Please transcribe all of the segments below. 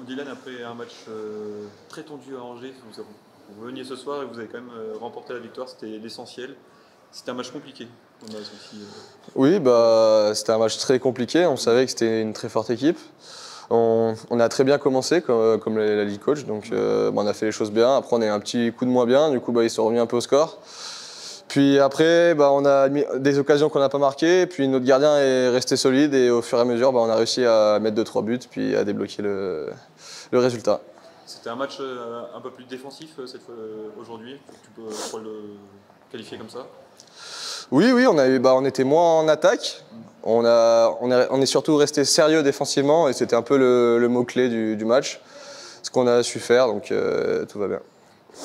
Dylan, après un match très tendu à Angers, vous veniez ce soir et vous avez quand même remporté la victoire, c'était l'essentiel. C'était un match compliqué. On a senti, Oui, c'était un match très compliqué. On savait que c'était une très forte équipe. On a très bien commencé, comme l'a dit le coach. Donc, on a fait les choses bien. Après, on a eu un petit coup de moins bien. Du coup, ils sont revenus un peu au score. Puis après, on a mis des occasions qu'on n'a pas marquées. Puis notre gardien est resté solide. Et au fur et à mesure, on a réussi à mettre 2-3 buts. Puis à débloquer le résultat. c'était un match un peu plus défensif cette fois aujourd'hui. Tu peux le qualifier comme ça? Oui, on était moins en attaque. On est surtout resté sérieux défensivement et c'était un peu le mot-clé du match. Ce qu'on a su faire, donc tout va bien.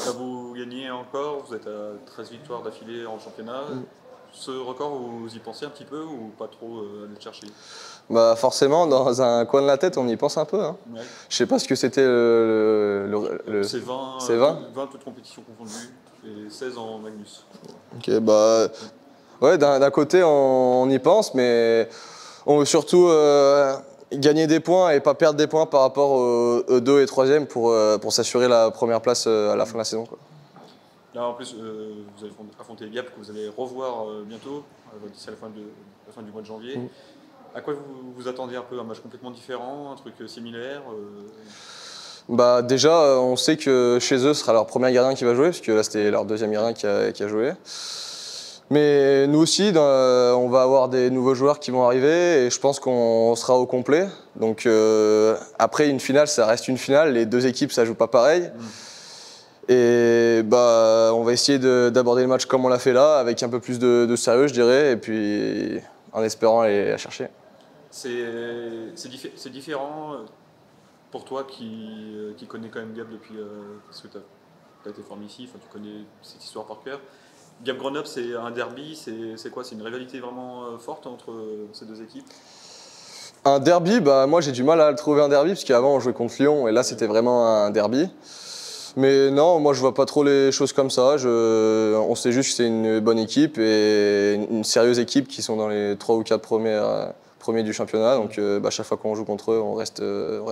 Là, vous gagnez encore, vous êtes à 13 victoires d'affilée en championnat. Ce record, vous y pensez un petit peu ou pas trop aller le chercher? Forcément, dans un coin de la tête, on y pense un peu. Hein. Ouais. Je sais pas ce que c'était C'est 20, C'est 20 20 toutes compétitions confondues et 16 en Magnus. Ok, ouais, d'un côté, on y pense, mais on veut surtout gagner des points et pas perdre des points par rapport aux 2 et 3e pour s'assurer la première place à la fin de la saison. Quoi. Là, en plus, vous allez affronter Gap que vous allez revoir bientôt, d'ici à la fin du mois de janvier. À quoi vous vous attendez un peu? Un match complètement différent, un truc similaire Déjà, on sait que chez eux, ce sera leur premier gardien qui va jouer, parce que là, c'était leur deuxième gardien qui a joué. Mais nous aussi, on va avoir des nouveaux joueurs qui vont arriver et je pense qu'on sera au complet. Donc après, une finale, ça reste une finale. Les deux équipes, ça joue pas pareil. Et on va essayer d'aborder le match comme on l'a fait là, avec un peu plus de sérieux, je dirais, et puis en espérant aller la chercher. C'est différent pour toi qui connais quand même Gap depuis. Parce que tu as été formé ici, tu connais cette histoire par cœur. Gap Grenoble, c'est un derby, c'est quoi? C'est une rivalité vraiment forte entre ces deux équipes? Un derby, moi j'ai du mal à le trouver un derby, parce qu'avant on jouait contre Lyon, et là c'était vraiment un derby. Mais non, moi je vois pas trop les choses comme ça. On sait juste que c'est une bonne équipe et une sérieuse équipe qui sont dans les 3 ou 4 premiers du championnat. Donc chaque fois qu'on joue contre eux, on reste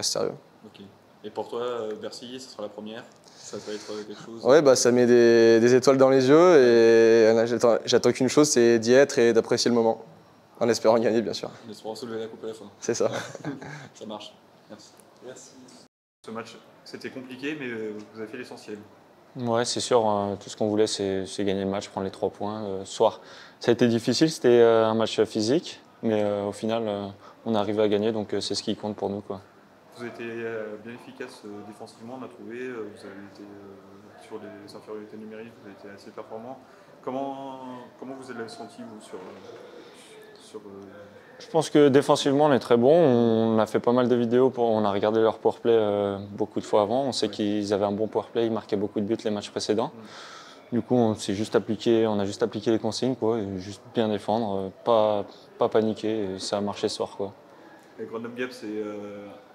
sérieux. Ok. Et pour toi, Bercy, ce sera la première? Ça va être quelque chose? Ouais, ça met des étoiles dans les yeux et là, j'attends qu'une chose, c'est d'y être et d'apprécier le moment. En espérant gagner, bien sûr. En espérant soulever la coupe à la fin. C'est ça. Ça marche. Merci. Merci. Ce match, c'était compliqué, mais vous avez fait l'essentiel. Ouais, c'est sûr. Tout ce qu'on voulait, c'est gagner le match, prendre les 3 points. Ce soir, ça a été difficile. C'était un match physique, mais au final, on est arrivé à gagner, donc c'est ce qui compte pour nous, quoi. Vous avez été bien efficace défensivement, on a trouvé. Vous avez été sur les infériorités numériques, vous avez été assez performant. Comment vous avez senti, vous, sur Je pense que défensivement, on est très bon. On a fait pas mal de vidéos, on a regardé leur powerplay beaucoup de fois avant. On sait qu'ils avaient un bon powerplay, ils marquaient beaucoup de buts les matchs précédents. Du coup, on a juste appliqué les consignes, quoi, et juste bien défendre, pas paniquer, et ça a marché ce soir, quoi. Et Grenoble-Gap,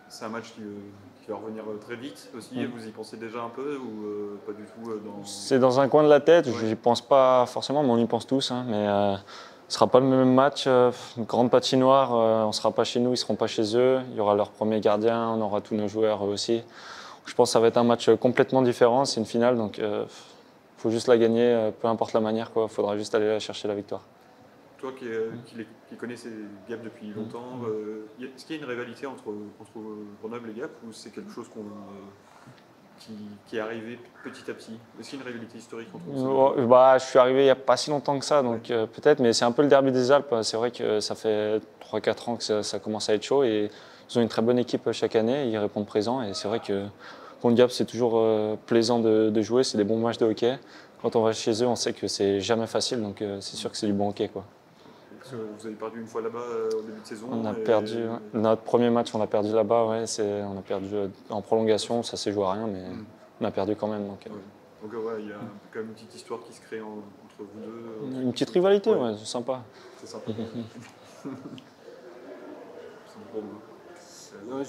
c'est un match qui va revenir très vite aussi. Vous y pensez déjà un peu ou pas du tout C'est dans un coin de la tête, je n'y pense pas forcément, mais on y pense tous. Hein, mais ce ne sera pas le même match. Une grande patinoire, on ne sera pas chez nous, ils ne seront pas chez eux. Il y aura leur premier gardien, on aura tous nos joueurs eux aussi. Je pense que ça va être un match complètement différent. C'est une finale, donc il faut juste la gagner, peu importe la manière. Il faudra juste aller chercher la victoire. Toi qui connais ces Gap depuis longtemps, est-ce qu'il y a une rivalité entre Grenoble et Gap ou c'est quelque chose qui est arrivé petit à petit? Est-ce qu'il y a une rivalité historique entre eux? Je suis arrivé il n'y a pas si longtemps que ça, donc peut-être, mais c'est un peu le derby des Alpes. C'est vrai que ça fait 3-4 ans que ça commence à être chaud et ils ont une très bonne équipe chaque année, ils répondent présent et c'est vrai que contre Gap c'est toujours plaisant de jouer, c'est des bons matchs de hockey. Quand on va chez eux, on sait que c'est jamais facile, donc c'est sûr que c'est du bon hockey, quoi. Vous avez perdu une fois là-bas au début de saison. On a perdu notre premier match, on a perdu là-bas, on a perdu en prolongation, ça s'est joué à rien, mais on a perdu quand même. Donc il y a quand même une petite histoire qui se crée entre vous deux. Une petite rivalité, c'est sympa. C'est sympa.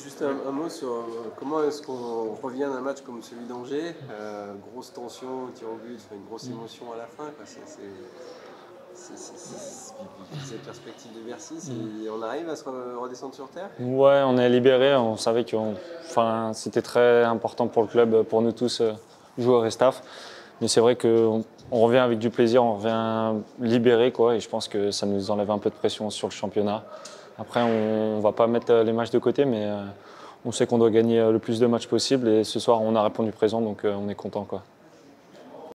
Juste un mot sur comment est-ce qu'on revient d'un match comme celui d'Angers, grosse tension, tir au but, une grosse émotion à la fin. Cette perspective de Bercy, on arrive à se redescendre sur terre? Ouais, on est libéré. On savait que c'était très important pour le club, pour nous tous, joueurs et staff. Mais c'est vrai qu'on revient avec du plaisir, on revient libéré, quoi. Et je pense que ça nous enlève un peu de pression sur le championnat. Après, on ne va pas mettre les matchs de côté, mais on sait qu'on doit gagner le plus de matchs possible. Et ce soir, on a répondu présent, donc on est content, quoi.